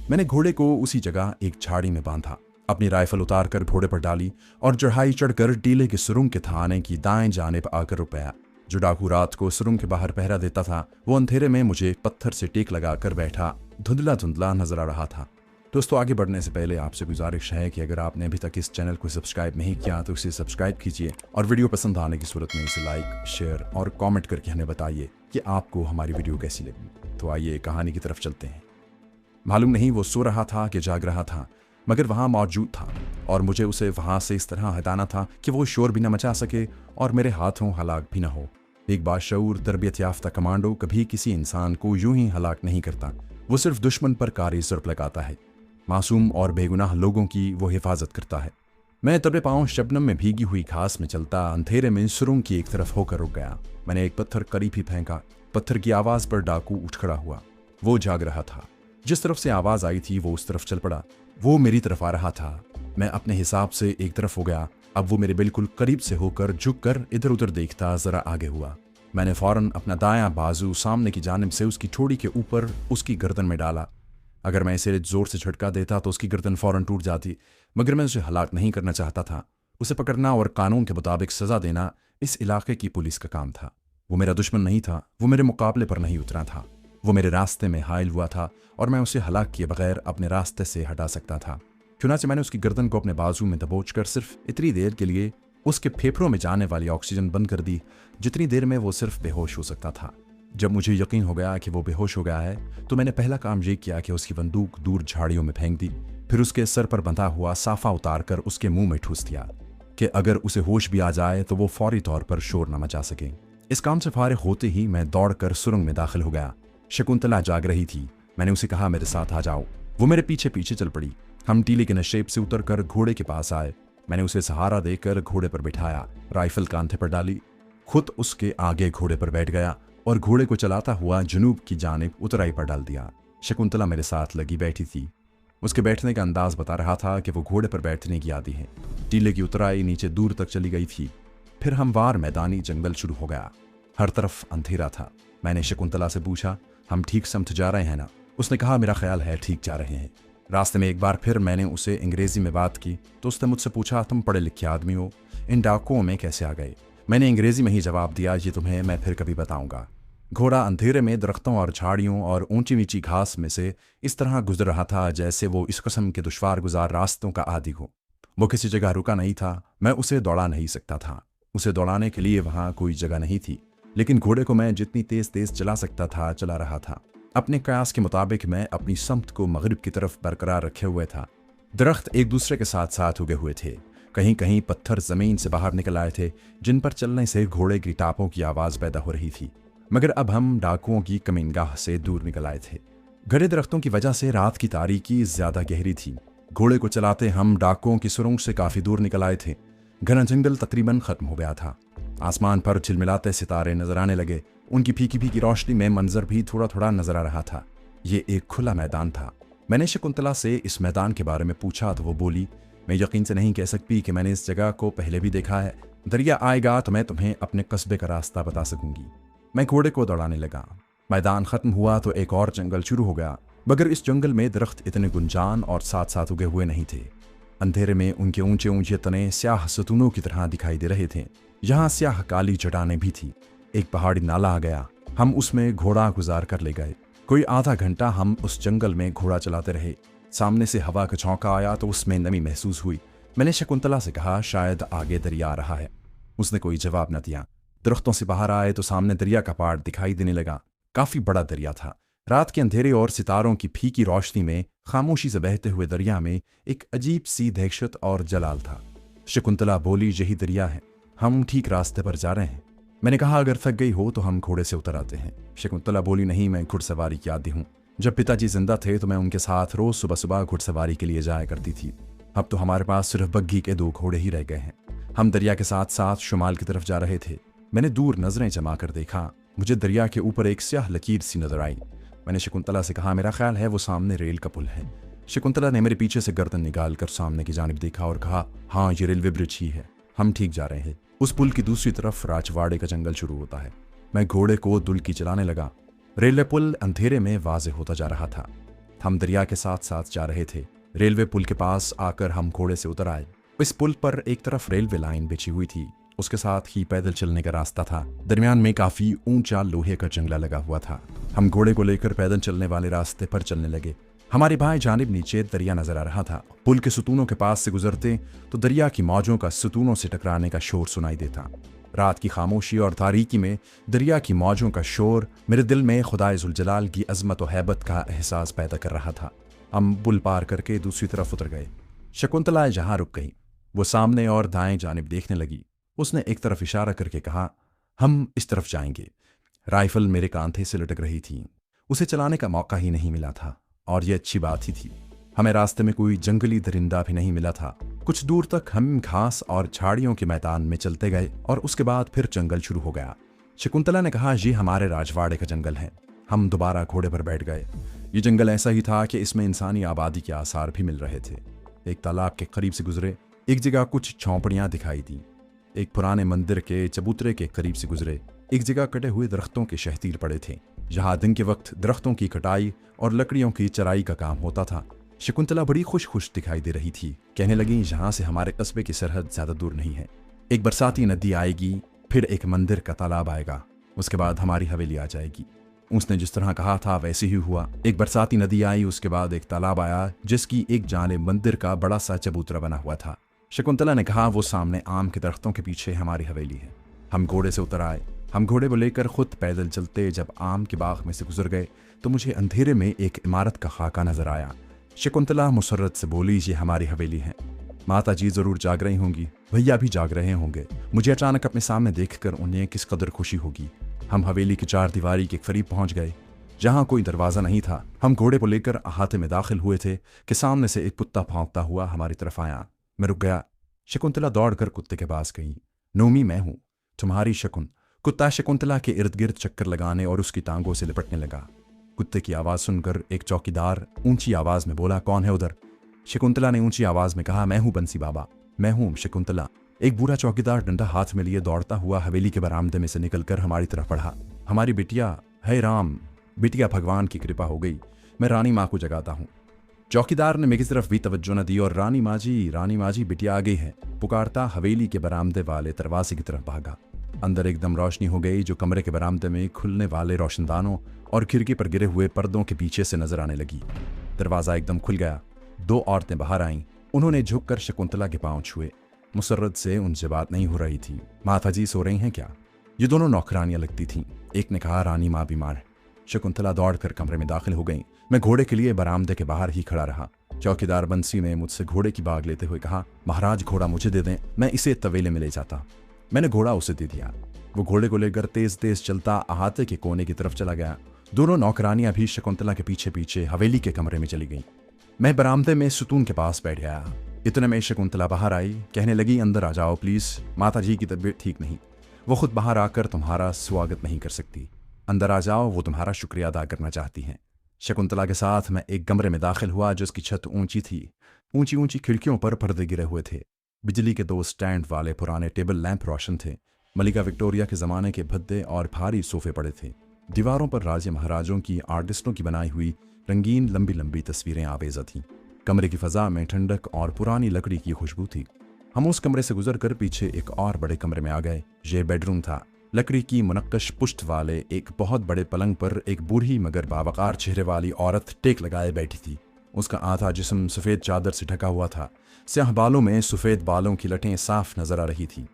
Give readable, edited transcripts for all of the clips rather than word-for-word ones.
मैंने घोड़े को उसी जगह एक झाड़ी में बांधा, अपनी राइफल उतार कर घोड़े पर डाली और चढ़ाई चढ़कर टीले की सुरंग के थाने की दाएं जानिब आकर रुक गया। जो डाकू रात को सुरंग के बाहर पहरा देता था वो अंधेरे में मुझे पत्थर से टेक लगाकर बैठा धुंधला धुंधला नजर आ रहा था। दोस्तों, आगे बढ़ने से पहले आपसे गुजारिश है कि अगर आपने अभी तक इस चैनल को सब्सक्राइब नहीं किया तो इसे सब्सक्राइब कीजिए और वीडियो पसंद आने की सूरत में इसे लाइक, शेयर और कमेंट करके हमें बताइए कि आपको हमारी वीडियो कैसी लगी। तो आइए कहानी की तरफ चलते हैं। मालूम नहीं वो सो रहा था कि जाग रहा था, मगर वहाँ मौजूद था और मुझे उसे वहाँ से इस तरह हटाना था कि वो शोर भी न मचा सके और मेरे हाथों हलाक भी न हो। एक बाशऊर तरबियत याफ्ता कमांडो कभी किसी इंसान को यूं ही हलाक नहीं करता, वो सिर्फ दुश्मन पर कारी ज़ुर्ब लगाता है। मासूम और बेगुनाह लोगों की वो हिफाजत करता है। मैं तबे पाँव शबनम में भीगी हुई घास में चलता अंधेरे में सुरंग की एक तरफ होकर रुक गया। मैंने एक पत्थर करीब ही फेंका। पत्थर की आवाज़ पर डाकू उठ खड़ा हुआ। वो जाग रहा था। जिस तरफ से आवाज़ आई थी वो उस तरफ चल पड़ा। वो मेरी तरफ आ रहा था। मैं अपने हिसाब से एक तरफ हो गया। अब वो मेरे बिल्कुल करीब से होकर झुककर इधर उधर देखता जरा आगे हुआ। मैंने फौरन अपना दायां बाजू सामने की जानिब से उसकी ठोड़ी के ऊपर उसकी गर्दन में डाला। अगर मैं इसे जोर से झटका देता तो उसकी गर्दन फौरन टूट जाती, मगर मैं उसे हलाक नहीं करना चाहता था। उसे पकड़ना और कानून के मुताबिक सजा देना इस इलाके की पुलिस का काम था। वो मेरा दुश्मन नहीं था, वो मेरे मुकाबले पर नहीं उतरा था। वो मेरे रास्ते में हायल हुआ था और मैं उसे हलाक किए बगैर अपने रास्ते से हटा सकता था। चुनाचे मैंने उसकी गर्दन को अपने बाजू में दबोच कर सिर्फ इतनी देर के लिए उसके फेफड़ों में जाने वाली ऑक्सीजन बंद कर दी जितनी देर में वो सिर्फ बेहोश हो सकता था। जब मुझे यकीन हो गया कि वो बेहोश हो गया है तो मैंने पहला काम ये किया कि उसकी बंदूक दूर झाड़ियों में फेंक दी। फिर उसके सर पर बंधा हुआ साफा उतार कर उसके मुंह में ठूस दिया कि अगर उसे होश भी आ जाए तो वो फौरी तौर पर शोर न मचा सके। इस काम से फारिग होते ही मैं दौड़कर सुरंग में दाखिल हो गया। शकुंतला जाग रही थी। मैंने उसे कहा, मेरे साथ आ जाओ। वो मेरे पीछे पीछे चल पड़ी। हम टीले के नशेब से उतरकर घोड़े के पास आए। मैंने उसे सहारा देकर घोड़े पर बिठाया, राइफल कांधे पर डाली, खुद उसके आगे घोड़े पर बैठ गया और घोड़े को चलाता हुआ जुनूब की जानिब उतराई पर डाल दिया। शकुंतला मेरे साथ लगी बैठी थी। उसके बैठने का अंदाज बता रहा था कि वो घोड़े पर बैठने की आदी है। टीले की उतराई नीचे दूर तक चली गई थी। फिर हमवार मैदानी जंगल शुरू हो गया। हर तरफ अंधेरा था। मैंने शकुंतला से पूछा, हम ठीक समझ जा रहे हैं ना? उसने कहा, मेरा ख्याल है ठीक जा रहे हैं। रास्ते में एक बार फिर मैंने उसे अंग्रेजी में बात की तो उसने मुझसे पूछा, तुम पढ़े लिखे आदमी हो, इन डाकुओं में कैसे आ गए? मैंने अंग्रेजी में ही जवाब दिया, ये तुम्हें मैं फिर कभी बताऊंगा। घोड़ा अंधेरे में दरख्तों और झाड़ियों और ऊंची नीची घास में से इस तरह गुजर रहा था जैसे वो इस किस्म के दुश्वार गुजार रास्तों का आदी हो। वो किसी जगह रुका नहीं था। मैं उसे दौड़ा नहीं सकता था। उसे दौड़ाने के लिए वहां कोई जगह नहीं थी, लेकिन घोड़े को मैं जितनी तेज तेज चला सकता था चला रहा था। अपने कयास के मुताबिक मैं अपनी समत को मगरिब की तरफ बरकरार रखे हुए था। दरख्त एक दूसरे के साथ साथ उगे हुए थे। कहीं कहीं पत्थर जमीन से बाहर निकल आए थे जिन पर चलने से घोड़े की टापों की आवाज पैदा हो रही थी। मगर अब हम डाकुओं की कमीनगाह से दूर निकल आए थे। घने दरख्तों की वजह से रात की तारीकी ज्यादा गहरी थी। घोड़े को चलाते हम डाकुओं की सुरंग से काफी दूर निकल आए थे। घना जंगल तकरीबन खत्म हो गया था। आसमान पर झिलमिलाते सितारे नजर आने लगे। उनकी फीकी फीकी रोशनी में मंजर भी थोड़ा थोड़ा नजर आ रहा था। ये एक खुला मैदान था। मैंने शकुंतला से इस मैदान के बारे में पूछा तो वो बोली, मैं यकीन से नहीं कह सकती कि मैंने इस जगह को पहले भी देखा है। दरिया आएगा तो मैं तुम्हें अपने कस्बे का रास्ता बता सकूंगी। मैं घोड़े को दौड़ाने लगा। मैदान खत्म हुआ तो एक और जंगल शुरू हो गया, मगर इस जंगल में दरख्त इतने गुंजान और साथ साथ उगे हुए नहीं थे। अंधेरे में उनके ऊंचे ऊंचे तने स्याह सतूनों की तरह दिखाई दे रहे थे। यहाँ स्याह काली चट्टानें भी थी। एक पहाड़ी नाला आ गया। हम उसमें घोड़ा गुजार कर ले गए। कोई आधा घंटा हम उस जंगल में घोड़ा चलाते रहे। सामने से हवा का झोंका आया तो उसमें नमी महसूस हुई। मैंने शकुंतला से कहा, शायद आगे दरिया आ रहा है। उसने कोई जवाब न दिया। दरख्तों से बाहर आए तो सामने दरिया का पहाड़ दिखाई देने लगा। काफी बड़ा दरिया था। रात के अंधेरे और सितारों की फीकी रोशनी में खामोशी से बहते हुए दरिया में एक अजीब सी दहशत और जलाल था। शकुंतला बोली, यही दरिया है, हम ठीक रास्ते पर जा रहे हैं। मैंने कहा, अगर थक गई हो तो हम घोड़े से उतर आते हैं। शकुंतला बोली, नहीं, मैं घुड़सवारी की आदी हूँ। जब पिताजी जिंदा थे तो मैं उनके साथ रोज सुबह सुबह घुड़सवारी के लिए जाया करती थी। अब तो हमारे पास सिर्फ बग्घी के 2 घोड़े ही रह गए हैं। हम दरिया के साथ साथ शुमाल की तरफ जा रहे थे। मैंने दूर नजरें जमा कर देखा। मुझे दरिया के ऊपर एक स्याह लकीर सी नजर आई। मैंने शकुंतला से कहा, मेरा ख्याल है वो सामने रेल का पुल है। शकुंतला ने मेरे पीछे से गर्दन निकाल कर सामने की जानिब देखा और कहा, हाँ, ये रेलवे ब्रिज ही है, हम ठीक जा रहे हैं। उस पुल की दूसरी तरफ राजवाड़े का जंगल शुरू होता है। मैं घोड़े को दुलकी चलाने लगा। रेलवे पुल अंधेरे में वाज़ेह होता जा रहा था। हम दरिया के साथ साथ जा रहे थे। रेलवे पुल के पास आकर हम घोड़े से उतर आए। इस पुल पर एक तरफ रेलवे लाइन बिछी हुई थी, उसके साथ ही पैदल चलने का रास्ता था। दरमियान में काफी ऊंचा लोहे का जंगला लगा हुआ था। हम घोड़े को लेकर पैदल चलने वाले रास्ते पर चलने लगे। हमारे बाएं जानिब नीचे दरिया नजर आ रहा था। पुल के सुतूनों के पास से गुजरते तो दरिया की मौजों का सुतूनों से टकराने का शोर सुनाई देता। रात की खामोशी और तारीकी में दरिया की मौजों का शोर मेरे दिल में खुदाए जुलजलाल की अजमत और हैबत का एहसास पैदा कर रहा था। हम पुल पार करके दूसरी तरफ उतर गए। शकुंतला जहां रुक गई, वो सामने और दाएं जानिब देखने लगी। उसने एक तरफ इशारा करके कहा, हम इस तरफ जाएंगे। राइफल मेरे कांधे से लटक रही थी। उसे चलाने का मौका ही नहीं मिला था, और यह अच्छी बात ही थी। हमें रास्ते में कोई जंगली दरिंदा भी नहीं मिला था। कुछ दूर तक हम घास और झाड़ियों के मैदान में चलते गए और उसके बाद फिर जंगल शुरू हो गया। शकुंतला ने कहा, ये हमारे राजवाड़े का जंगल है। हम दोबारा घोड़े पर बैठ गए। ये जंगल ऐसा ही था कि इसमें इंसानी आबादी के आसार भी मिल रहे थे। एक तालाब के करीब से गुजरे। एक जगह कुछ झोंपड़ियां दिखाई दी। एक पुराने मंदिर के चबूतरे के करीब से गुजरे। एक जगह कटे हुए दरख्तों के शहतीर पड़े थे, जहां दिन के वक्त दरख्तों की कटाई और लकड़ियों की चराई का काम होता था। शकुंतला बड़ी खुश खुश दिखाई दे रही थी। कहने लगी, यहाँ से हमारे कस्बे की सरहद ज्यादा दूर नहीं है। एक बरसाती नदी आएगी, फिर एक मंदिर का तालाब आएगा, उसके बाद हमारी हवेली आ जाएगी। उसने जिस तरह कहा था वैसे ही हुआ। एक बरसाती नदी आई, उसके बाद एक तालाब आया, जिसकी एक जानिब मंदिर का बड़ा सा चबूतरा बना हुआ था। शकुंतला ने कहा, वो सामने आम के दरख्तों के पीछे हमारी हवेली है। हम घोड़े से उतर आए। हम घोड़े को लेकर खुद पैदल चलते जब आम के बाग में से गुजर गए तो मुझे अंधेरे में एक इमारत का खाका नजर आया। शकुंतला मुसर्रत से बोली, ये हमारी हवेली है। माता जी जरूर जाग रही होंगी, भैया भी जाग रहे होंगे। मुझे अचानक अपने सामने देखकर उन्हें किस कदर खुशी होगी। हम हवेली की चार दीवारी के करीब पहुंच गए, जहां कोई दरवाजा नहीं था। हम घोड़े को लेकर अहाते में दाखिल हुए थे कि सामने से एक कुत्ता भौंकता हुआ हमारी तरफ आया। मैं रुक गया। शकुंतला दौड़कर कुत्ते के पास गई। नोमी, मैं हूं, तुम्हारी शकुन। कुत्ता शकुंतला के इर्द गिर्द चक्कर लगाने और उसकी टांगों से लिपटने लगा। कुत्ते की आवाज सुनकर एक चौकीदार ऊंची आवाज में बोला, कौन है उधर? शकुंतला ने ऊंची आवाज में कहा, मैं हूं बंसी बाबा, मैं हूं शकुंतला। एक बूढ़ा चौकीदार डंडा हाथ में लिए दौड़ता हुआ हवेली के बरामदे में से निकलकर हमारी तरफ बढ़ा। हमारी बिटिया, है राम, बिटिया भगवान की कृपा हो गई, मैं रानी माँ को जगाता हूँ। चौकीदार ने मेरी तरफ भी तवज्जो न दी और रानी माँ जी बिटिया आ गई है पुकारता हवेली के बरामदे वाले दरवाजे की तरफ भागा। अंदर एकदम रोशनी हो गई, जो कमरे के बरामदे में खुलने वाले रोशनदानों और खिड़की पर गिरे हुए पर्दों के पीछे से नजर आने लगी। दरवाजा एकदम खुल गया। दो औरतें बाहर आईं। उन्होंने झुककर शकुंतला के पांव छुए। मुसर्रत से उनसे बात नहीं हो रही थी। माता जी सो रही हैं क्या? ये दोनों नौकरानियां लगती थीं। एक ने कहा, रानी माँ बीमार है। शकुंतला दौड़कर कमरे में दाखिल हो गई। मैं घोड़े के लिए बरामदे के बाहर ही खड़ा रहा। चौकीदार बंसी ने मुझसे घोड़े की बाग लेते हुए कहा, महाराज घोड़ा मुझे दे दें, मैं इसे तवेले में ले जाता। मैंने घोड़ा उसे दे दिया। वो घोड़े को लेकर तेज तेज चलता अहाते के कोने की तरफ चला गया। दोनों नौकरानियां भी शकुंतला के पीछे पीछे हवेली के कमरे में चली गईं। मैं बरामदे में सुतून के पास बैठ गया। इतने में शकुंतला बाहर आई। कहने लगी, अंदर आ जाओ प्लीज, माता जी की तबीयत ठीक नहीं, वो खुद बाहर आकर तुम्हारा स्वागत नहीं कर सकती। अंदर आ जाओ, वो तुम्हारा शुक्रिया अदा करना चाहती हैं। शकुंतला के साथ मैं एक कमरे में दाखिल हुआ जिसकी छत ऊंची थी। ऊंची ऊंची खिड़कियों पर पर्दे गिरे हुए थे। बिजली के दो स्टैंड वाले पुराने टेबल लैंप रोशन थे। मलिका विक्टोरिया के जमाने के भद्दे और भारी सोफे पड़े थे। दीवारों पर राजे महाराजों की आर्टिस्टों की बनाई हुई रंगीन लंबी लंबी तस्वीरें आवेजा थीं। कमरे की फजा में ठंडक और पुरानी लकड़ी की खुशबू थी। हम उस कमरे से गुजरकर पीछे एक और बड़े कमरे में आ गए। ये बेडरूम था। लकड़ी की मुनक्कश पुष्ट वाले एक बहुत बड़े पलंग पर एक बूढ़ी मगर बावकार चेहरे वाली औरत टेक लगाए बैठी थी। उसका आधा जिस्म सफ़ेद चादर से ढका हुआ था। स्याह बालों में सफ़ेद बालों की लटें साफ नजर आ रही थी।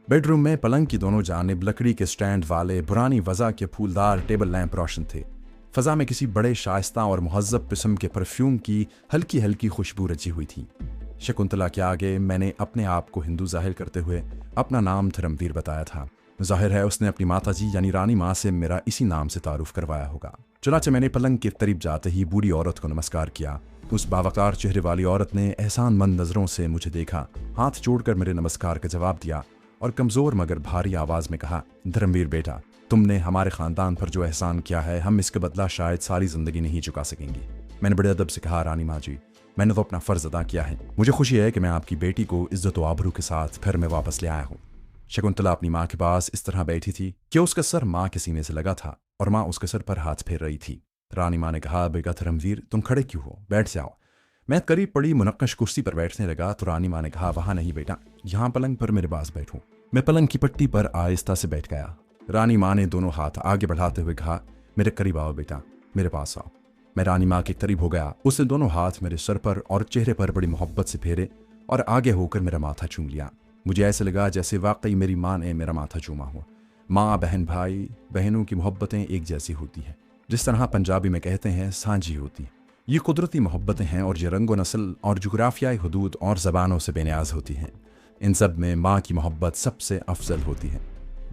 बेडरूम में पलंग की दोनों जानिब लकड़ी के स्टैंड वाले पुरानी वज़ा के फूलदार टेबल लैंप रोशन थे। फ़ज़ा में किसी बड़े शाइस्ता और मुहज़्ज़ब किस्म के परफ्यूम की हल्की हल्की खुशबू रची हुई थी। शकुंतला के आगे मैंने अपने आप को हिंदू जाहिर करते हुए अपना नाम धर्मवीर बताया था। जाहिर है उसने अपनी माता जी यानी रानी माँ से मेरा इसी नाम से तारुफ करवाया होगा। चुनाचे मैंने पलंग के करीब जाते ही बूढ़ी औरत को नमस्कार किया। उस बावकार चेहरे वाली औरत ने एहसानमंद नजरों से मुझे देखा, हाथ जोड़कर मेरे नमस्कार का जवाब दिया और कमजोर मगर भारी आवाज में कहा, धर्मवीर बेटा, तुमने हमारे खानदान पर जो एहसान किया है हम इसका बदला शायद सारी जिंदगी नहीं चुका सकेंगे। मैंने बड़े अदब से कहा, रानी माँ जी, मैंने तो अपना फर्ज अदा किया है। मुझे खुशी है कि मैं आपकी बेटी को इज्जत व आबरू के साथ घर में वापस ले आया हूँ। शकुंतला अपनी माँ के पास इस तरह बैठी थी कि उसका सर माँ के सीने से लगा था और माँ उसके सर पर हाथ फेर रही थी। रानी माँ ने कहा, बेटा धर्मवीर तुम खड़े क्यों हो, बैठ जाओ। मैं करीब पड़ी मुनक्कश कुर्सी पर बैठने लगा तो रानी माँ ने कहा, वहां नहीं बेटा, यहाँ पलंग पर मेरे पास बैठो। मैं पलंग की पट्टी पर आहिस्ता से बैठ गया। रानी माँ ने दोनों हाथ आगे बढ़ाते हुए कहा, मेरे करीब आओ बेटा, मेरे पास आओ। मैं रानी माँ के करीब हो गया। उसने दोनों हाथ मेरे सर पर और चेहरे पर बड़ी मोहब्बत से फेरे और आगे होकर मेरा माथा चूम लिया। मुझे ऐसे लगा जैसे वाकई मेरी माँ ने मेरा माथा चूमा हो। माँ बहन भाई बहनों की मोहब्बतें एक जैसी होती हैं, जिस तरह पंजाबी में कहते हैं सांझी होती हैं। ये कुदरती मोहब्बतें हैं और ये रंगो नस्ल और जुग्राफियाई हदूद और ज़बानों से बेनियाज होती हैं। इन सब में माँ की मोहब्बत सबसे अफजल होती है।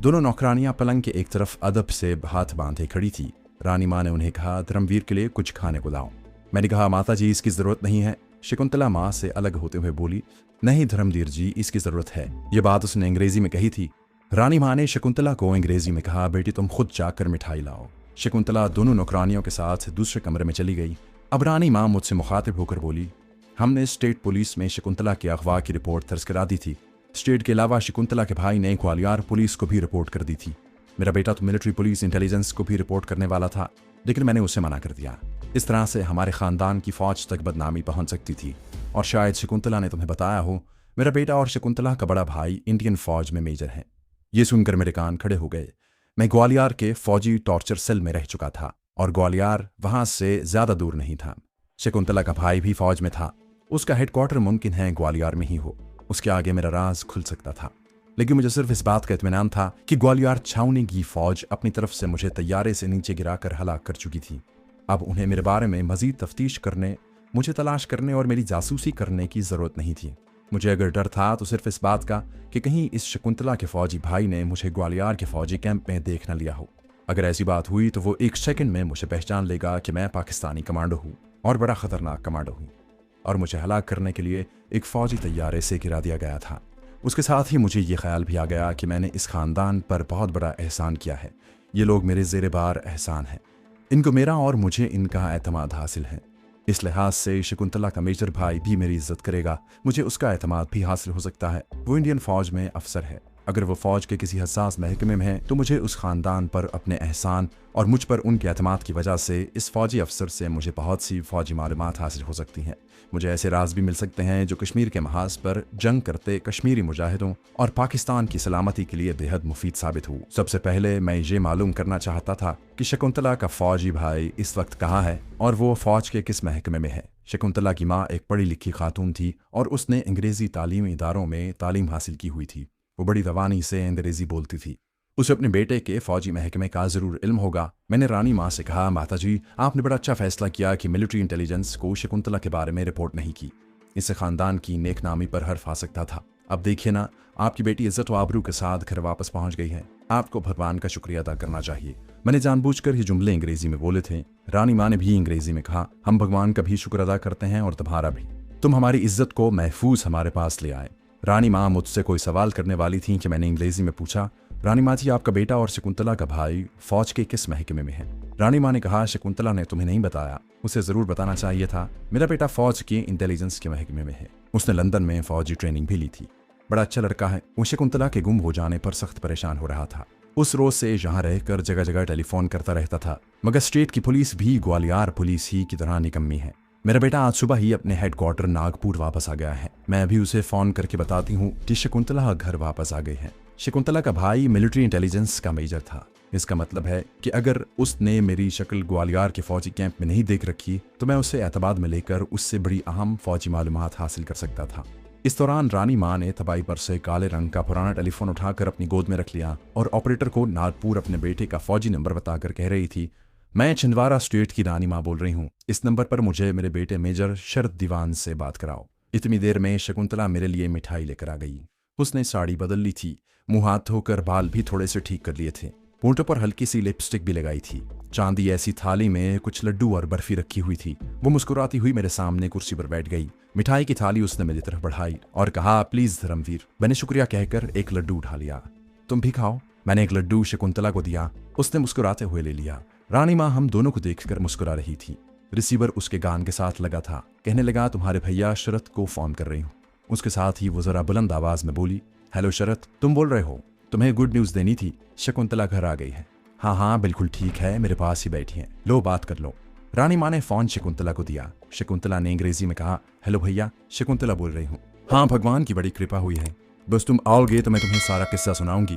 दोनों नौकरानियाँ पलंग के एक तरफ अदब से हाथ बांधे खड़ी थी। रानी माँ ने उन्हें कहा, धर्मवीर के लिए कुछ खाने को लाओ। मैंने कहा, माता जी इसकी ज़रूरत नहीं है। शकुंतला माँ से अलग होते हुए बोली, नहीं धर्मवीर जी, इसकी ज़रूरत है। ये बात उसने अंग्रेजी में कही थी। रानी माँ ने शकुंतला को अंग्रेजी में कहा, बेटी तुम खुद जाकर मिठाई लाओ। शकुंतला दोनों नौकरानियों के साथ दूसरे कमरे में चली गई। अब रानी माँ मुझसे मुखातिब होकर बोली, हमने स्टेट पुलिस में शकुंतला के अगवा की रिपोर्ट दर्ज करा दी थी। स्टेट के अलावा शकुंतला के भाई ने ग्वालियर पुलिस को भी रिपोर्ट कर दी थी। मेरा बेटा तो मिलिट्री पुलिस इंटेलिजेंस को भी रिपोर्ट करने वाला था, लेकिन मैंने उसे मना कर दिया। इस तरह से हमारे खानदान की फौज तक बदनामी पहुंच सकती थी। और शायद शकुंतला ने तुम्हें बताया हो, मेरा बेटा और शकुंतला का बड़ा भाई इंडियन फौज में मेजर है। ये सुनकर मेरे कान खड़े हो गए। मैं ग्वालियर के फौजी टॉर्चर सेल में रह चुका था और ग्वालियर वहां से ज्यादा दूर नहीं था। शकुंतला का भाई भी फौज में था। उसका हेडक्वार्टर मुमकिन है ग्वालियर में ही हो। उसके आगे मेरा राज खुल सकता था, लेकिन मुझे सिर्फ इस बात का इत्मीनान था कि ग्वालियर छावनी की फौज अपनी तरफ से मुझे तैयारे से नीचे गिराकर हलाक कर चुकी थी। अब उन्हें मेरे बारे में मजीद तफ्तीश करने, मुझे तलाश करने और मेरी जासूसी करने की जरूरत नहीं थी। मुझे अगर डर था तो सिर्फ इस बात का कि कहीं इस शकुंतला के फौजी भाई ने मुझे ग्वालियर के फौजी कैंप में देख न लिया हो। अगर ऐसी बात हुई तो वो एक सेकंड में मुझे पहचान लेगा कि मैं पाकिस्तानी कमांडो हूँ और बड़ा खतरनाक कमांडो हूँ, और मुझे हलाक करने के लिए एक फौजी तैयारे से गिरा दिया गया था। उसके साथ ही मुझे ये ख्याल भी आ गया कि मैंने इस खानदान पर बहुत बड़ा एहसान किया है। ये लोग मेरे ज़ेरे बार एहसान हैं। इनको मेरा और मुझे इनका एतमाद हासिल है। इस लिहाज से शकुंतला का मेजर भाई भी मेरी इज्जत करेगा। मुझे उसका एतमाद भी हासिल हो सकता है। वो इंडियन फौज में अफसर है। अगर वो फौज के किसी हसास महकमे में है तो मुझे उस खानदान पर अपने एहसान और मुझ पर उनके एतमाद की वजह से इस फौजी अफसर से मुझे बहुत सी फौजी मालूमात हासिल हो सकती हैं। मुझे ऐसे राज भी मिल सकते हैं जो कश्मीर के महाज पर जंग करते कश्मीरी मुजाहिदों और पाकिस्तान की सलामती के लिए बेहद मुफीद साबित हो। सबसे पहले मैं ये मालूम करना चाहता था कि शकुंतला का फौजी भाई इस वक्त कहाँ है और वो फौज के किस महकमे में है। शकुंतला की माँ एक पढ़ी लिखी खातून थी और उसने अंग्रेजी तालीमी इदारों में तालीम हासिल की हुई थी। वो बड़ी रवानी से अंग्रेजी बोलती थी। उसे अपने बेटे के फौजी महकमे का जरूर इल्म होगा। मैंने रानी माँ से कहा, माता जी आपने बड़ा अच्छा फैसला किया कि मिलिट्री इंटेलिजेंस को शकुंतला के बारे में रिपोर्ट नहीं की। इससे खानदान की नेक नामी पर हर्फ आ सकता था। अब देखिए ना, आपकी बेटी इज्जत व आबरू के साथ घर वापस पहुंच गई है। आपको भगवान का शुक्रिया अदा करना चाहिए। मैंने जानबूझकर ये जुमले अंग्रेजी में बोले थे। रानी माँ ने भी अंग्रेजी में कहा, हम भगवान का भी शुक्र अदा करते हैं और तुम्हारा भी। तुम हमारी इज्जत को महफूज हमारे पास ले आए। रानी माँ मुझसे कोई सवाल करने वाली थी कि मैंने अंग्रेजी में पूछा, रानी माँ जी आपका बेटा और शकुंतला का भाई फौज के किस महकमे में है? रानी माँ ने कहा, शकुंतला ने तुम्हें नहीं बताया, उसे जरूर बताना चाहिए था। मेरा बेटा फौज के इंटेलिजेंस के महकमे में है। उसने लंदन में फौजी ट्रेनिंग भी ली थी। बड़ा अच्छा लड़का है। वो शकुंतला के गुम हो जाने पर सख्त परेशान हो रहा था। उस रोज से यहाँ रहकर जगह जगह टेलीफोन करता रहता था। मगर स्टेट की पुलिस भी ग्वालियर पुलिस ही की तरह निकम्मी है। मेरा बेटा आज सुबह ही अपने हेडक्वार्टर नागपुर वापस आ गया है। मैं अभी उसे फोन करके बताती हूँ कि शकुंतला घर वापस आ गई है। शकुंतला का भाई मिलिट्री इंटेलिजेंस का मेजर था। इसका मतलब है कि अगर उसने मेरी शक्ल ग्वालियर के फौजी कैंप में नहीं देख रखी तो मैं उसे एतबाद में लेकर उससे बड़ी अहम फौजी मालूमात हासिल कर सकता था। इस दौरान रानी माँ ने तबाई पर से काले रंग का पुराना टेलीफोन उठाकर अपनी गोद में रख लिया और ऑपरेटर को नागपुर अपने बेटे का फौजी नंबर बताकर कह रही थी, मैं छिंदवाड़ा स्टेट की रानी माँ बोल रही हूँ। इस नंबर पर मुझे मेरे बेटे मेजर शरद दीवान से बात कराओ। इतनी देर में शकुंतला मेरे लिए मिठाई लेकर आ गई। उसने साड़ी बदल ली थी, मुंह हाथ धोकर बाल भी थोड़े से ठीक कर लिए थे, होंठों पर हल्की सी लिपस्टिक भी लगाई थी। चांदी ऐसी थाली में कुछ लड्डू और बर्फी रखी हुई थी। वो मुस्कुराती हुई मेरे सामने कुर्सी पर बैठ गई। मिठाई की थाली उसने मेरी तरफ बढ़ाई और कहा, प्लीज धर्मवीर। मैंने शुक्रिया कहकर एक लड्डू उठा लिया। तुम भी खाओ। मैंने एक लड्डू शकुंतला को दिया। उसने मुस्कुराते हुए ले लिया। रानी माँ हम दोनों को देखकर मुस्कुरा रही थी। रिसीवर उसके गान के साथ लगा था। कहने लगा, तुम्हारे भैया शरद को फोन कर रही हूँ। उसके साथ ही वो जरा बुलंद आवाज में बोली, हेलो शरद, तुम बोल रहे हो? तुम्हें गुड न्यूज देनी थी। शकुंतला घर आ गई है। हाँ हाँ बिल्कुल ठीक है, मेरे पास ही बैठी है, लो बात कर लो। रानी माँ ने फोन शकुंतला को दिया। शकुंतला ने अंग्रेजी में कहा, हेलो भैया, शकुंतला बोल रही हूँ। हाँ, भगवान की बड़ी कृपा हुई है, बस तुम आओगे तो मैं तुम्हें सारा किस्सा सुनाऊंगी